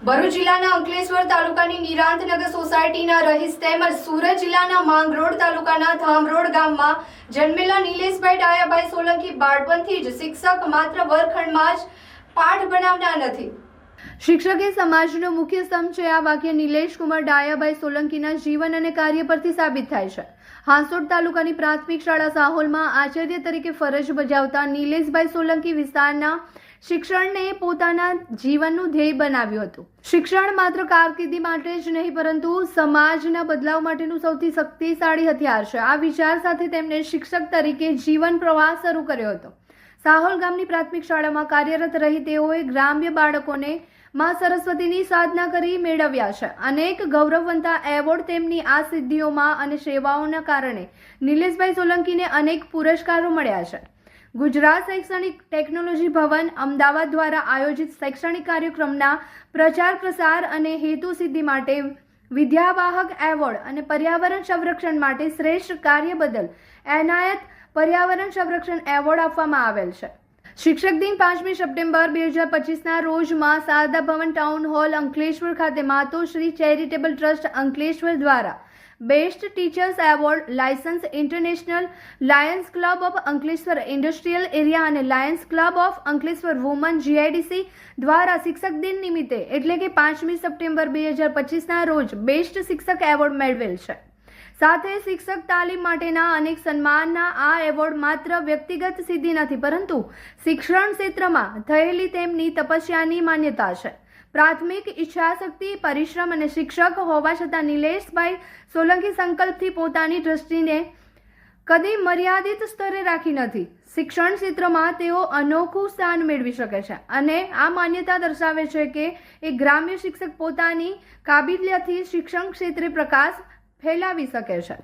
ભરૂચ જિલ્લાના અંકલેશ્વર તાલુકાની નિરાંતનગર સોસાયટીના રહીશ તેમજ સુરત જિલ્લાના માંગરોળ તાલુકાના ધામરોડ ગામમાં જન્મેલા નિલેશભાઈ ડાયાભાઈ સોલંકી બાળપણથી જ શિક્ષક માત્ર વર્ગખંડમાં જ પાઠ ભણાવનાર નથી. શિક્ષક એ સમાજનો મુખ્ય સ્તંભ છે. આ વાક્ય નિલેશ કુમાર ડાયાભાઈ સોલંકીના જીવન અને કાર્ય પરથી સાબિત થાય છે. હાંસોડ તાલુકાની પ્રાથમિક શાળા સાહોલમાં આચાર્ય તરીકે ફરજ બજાવતા નિલેશભાઈ સોલંકી વિસ્તારના શિક્ષણને પોતાના જીવનનું ધ્યેય બનાવ્યું હતું. શિક્ષણ માત્ર કારકિર્દી માટે જ નહીં પરંતુ સમાજના બદલાવ માટેનું સૌથી શક્તિશાળી હથિયાર છે. આ વિચાર સાથે તેમણે શિક્ષક તરીકે જીવન પ્રવાસ શરૂ કર્યો હતો. સાહોલ ગામની પ્રાથમિક શાળામાં કાર્યરત રહી તેઓએ ગ્રામ્ય બાળકોને માં સરસ્વતીની સાધના કરી મેળવ્યા છે. અનેક ગૌરવવંતા એવોર્ડ તેમની આ સિદ્ધિઓમાં અને સેવાઓના કારણે નિલેશભાઈ સોલંકીને અનેક પુરસ્કારો મળ્યા છે. ગુજરાત શૈક્ષણિક ટેકનોલોજી ભવન અમદાવાદ દ્વારા આયોજિત શૈક્ષણિક કાર્યક્રમના પ્રચાર પ્રસાર અને હેતુ સિદ્ધિ માટે વિદ્યાવાહક એવોર્ડ અને પર્યાવરણ સંરક્ષણ માટે શ્રેષ્ઠ કાર્ય બદલ એનાયત પર્યાવરણ સંરક્ષણ એવોર્ડ આપવામાં આવેલ છે. શિક્ષક દિન 5મી સપ્ટેમ્બર 2025ના રોજ માં શારદા ભવન ટાઉન હોલ અંકલેશ્વર ખાતે માતોશ્રી ચેરિટેબલ ટ્રસ્ટ અંકલેશ્વર દ્વારા best teachers award, Lions international, Lions club of Ankleshwar industrial area અને Lions club of Ankleshwar women GIDC દ્વારા શિક્ષક દિન નિમિત્તે એટલે કે 5મી સપ્ટેમ્બર 2025ના રોજ બેસ્ટ શિક્ષક એવોર્ડ મેળવેલ છે. સાથે શિક્ષક તાલીમ માટેના અનેક સન્માનના આ એવોર્ડ માત્ર વ્યક્તિગત સિદ્ધિ નથી પરંતુ શિક્ષણ ક્ષેત્રમાં થયેલી તેમની તપસ્યાની માન્યતા છે. પ્રાથમિક ઈચ્છાશક્તિ, પરિશ્રમ અને શિક્ષક હોવા છતાં નિલેશભાઈ સોલંકી સંકલ્પથી પોતાની દ્રષ્ટિને કદી મર્યાદિત સ્તરે રાખી નથી. શિક્ષણ ક્ષેત્રમાં તેઓ અનોખું સ્થાન મેળવી શકે છે અને આ માન્યતા દર્શાવે છે કે એક ગ્રામ્ય શિક્ષક પોતાની કાબિલિયતથી શિક્ષણ ક્ષેત્રે પ્રકાશ ફેલાવી શકે છે.